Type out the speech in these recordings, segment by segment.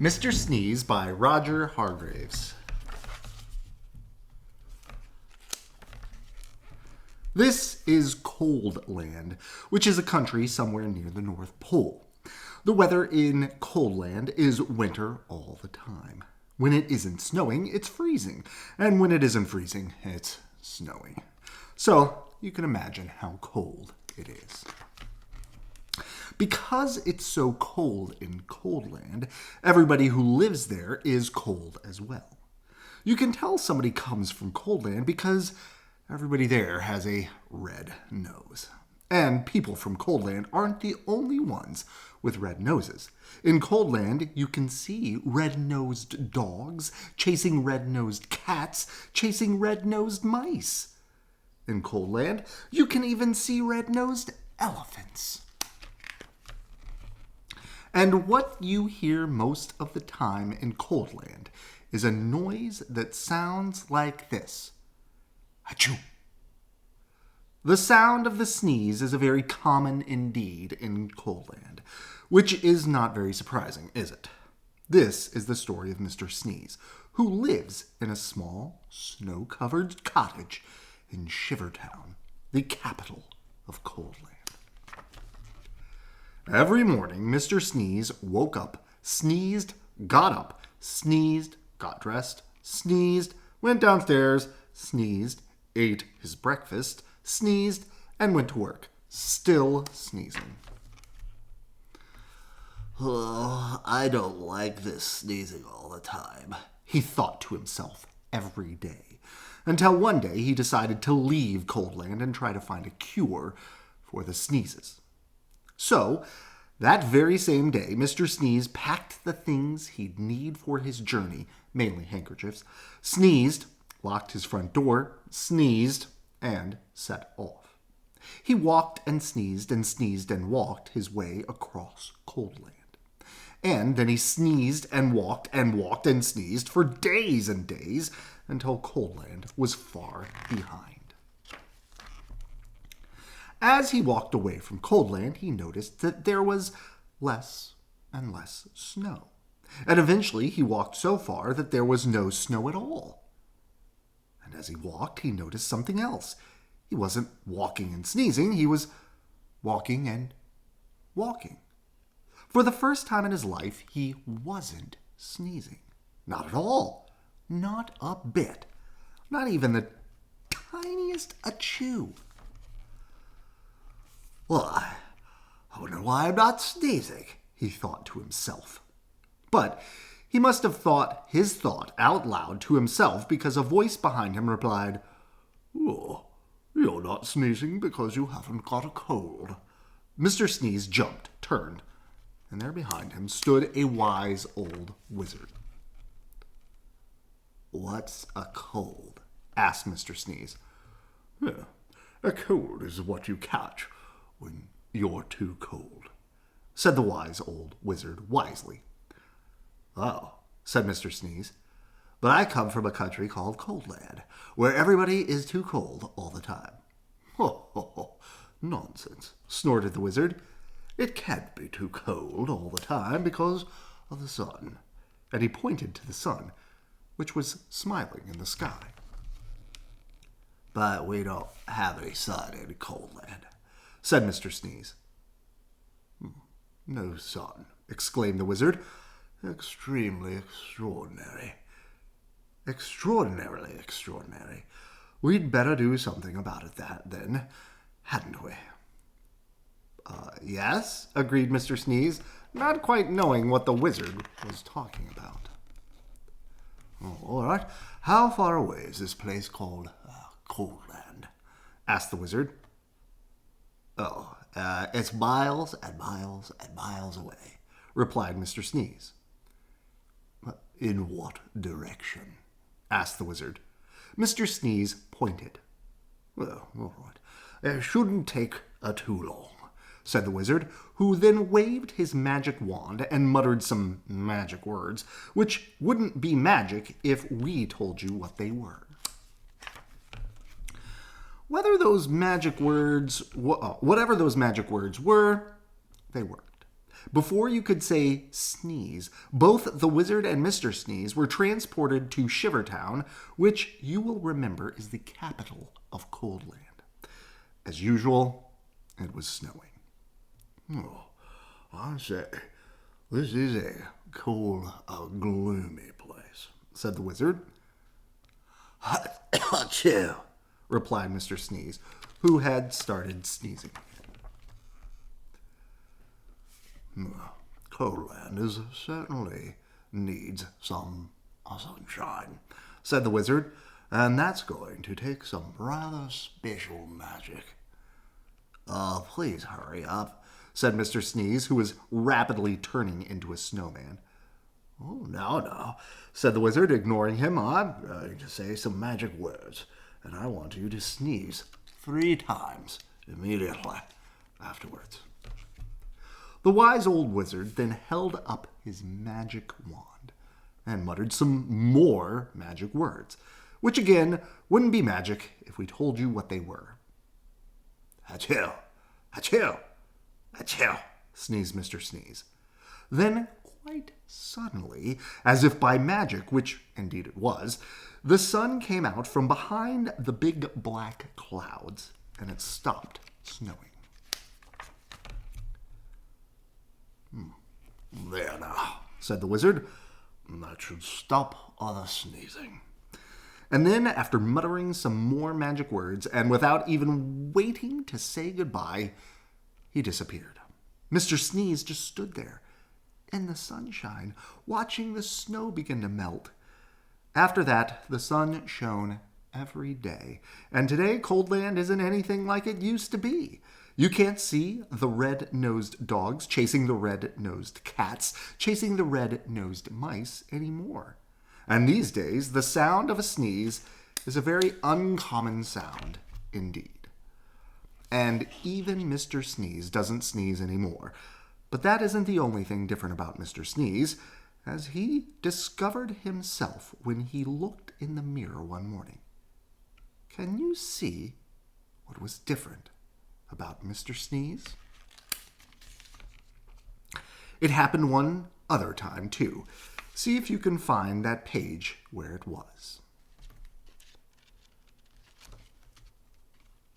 Mr. Sneeze by Roger Hargreaves. This is Coldland, which is a country somewhere near the North Pole. The weather in Coldland is winter all the time. When it isn't snowing, it's freezing. And when it isn't freezing, it's snowing. So you can imagine how cold it is. Because it's so cold in Coldland, everybody who lives there is cold as well. You can tell somebody comes from Coldland because everybody there has a red nose. And people from Coldland aren't the only ones with red noses. In Coldland, you can see red-nosed dogs chasing red-nosed cats, chasing red-nosed mice. In Coldland, you can even see red-nosed elephants. And what you hear most of the time in Coldland is a noise that sounds like this. Achoo! The sound of the sneeze is a very common indeed in Coldland, which is not very surprising, is it? This is the story of Mr. Sneeze, who lives in a small, snow-covered cottage in Shivertown, the capital of Coldland. Every morning, Mr. Sneeze woke up, sneezed, got dressed, sneezed, went downstairs, sneezed, ate his breakfast, sneezed, and went to work, still sneezing. Oh, I don't like this sneezing all the time, He thought to himself every day, until one day he decided to leave Coldland and try to find a cure for the sneezes. So, that very same day, Mr. Sneeze packed the things he'd need for his journey, mainly handkerchiefs, sneezed, locked his front door, sneezed, and set off. He walked and sneezed and walked his way across Coldland. And then he sneezed and walked and sneezed for days and days until Coldland was far behind. As he walked away from Coldland, he noticed that there was less and less snow. And eventually he walked so far that there was no snow at all. And as he walked, he noticed something else. He wasn't walking and sneezing, he was walking and walking. For the first time in his life, he wasn't sneezing. Not at all. Not a bit. Not even the tiniest achoo. Well, I wonder why I'm not sneezing, he thought to himself. But he must have thought his thought out loud to himself because a voice behind him replied, "Oh, you're not sneezing because you haven't got a cold." Mr. Sneeze jumped, turned, and there behind him stood a wise old wizard. "What's a cold?" asked Mr. Sneeze. A cold is what you catch when you're too cold," said the wise old wizard wisely. "Oh," said Mr. Sneeze. "but I come from a country called Coldland, where everybody is too cold all the time." "Ho, ho, ho, nonsense," snorted the wizard. "It can't be too cold all the time because of the sun." And he pointed to the sun, which was smiling in the sky. "But we don't have any sun in Coldland," said Mr. Sneeze. "No sun," exclaimed the wizard. "Extremely extraordinary." "Extraordinarily extraordinary. We'd better do something about it, then, hadn't we?" Yes, agreed Mr. Sneeze, not quite knowing what the wizard was talking about. "All right. How far away is this place called Coldland?" asked the wizard. "Oh, it's miles and miles and miles away," replied Mr. Sneeze. "In what direction?" asked the wizard. Mr. Sneeze pointed. "Well, all right. It shouldn't take too long," said the wizard, who then waved his magic wand and muttered some magic words, which wouldn't be magic if we told you what they were. Whatever those magic words were, they worked. Before you could say sneeze, both the wizard and Mr. Sneeze were transported to Shivertown, which you will remember is the capital of Coldland. As usual, it was snowing. Oh, I say, this is a cold, gloomy place, said the wizard. Achoo, replied Mr. Sneeze, who had started sneezing. Coldland is certainly needs some sunshine, said the wizard. and that's going to take some rather special magic. Please hurry up, said Mr. Sneeze, who was rapidly turning into a snowman. Oh, no, said the wizard, ignoring him. I'm going to say some magic words, and I want you to sneeze 3 times immediately afterwards. The wise old wizard then held up his magic wand and muttered some more magic words, which again wouldn't be magic if we told you what they were. Achoo, achoo, achoo, sneezed Mr. Sneeze. Then, quite suddenly, as if by magic, which indeed it was, the sun came out from behind the big black clouds, and it stopped snowing. There now, said the wizard. That should stop all the sneezing. And then, after muttering some more magic words, and without even waiting to say goodbye, he disappeared. Mr. Sneeze just stood there, in the sunshine, watching the snow begin to melt. After that, the sun shone every day, and today Coldland isn't anything like it used to be. You can't see the red-nosed dogs chasing the red-nosed cats, chasing the red-nosed mice anymore. And these days, the sound of a sneeze is a very uncommon sound indeed. And even Mr. Sneeze doesn't sneeze anymore. But that isn't the only thing different about Mr. Sneeze, as he discovered himself when he looked in the mirror one morning. Can you see what was different about Mr. Sneeze? It happened one other time, too. See if you can find that page where it was.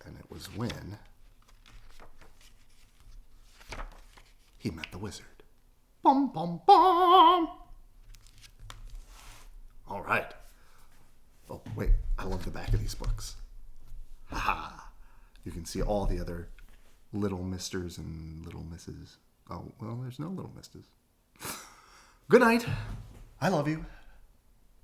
And it was when he met the wizard. Bum, bum, bum! All right. Oh, wait, I love the back of these books. Ha ha! You can see all the other little misters and little misses. Oh, well, there's no little misters. Good night. I love you.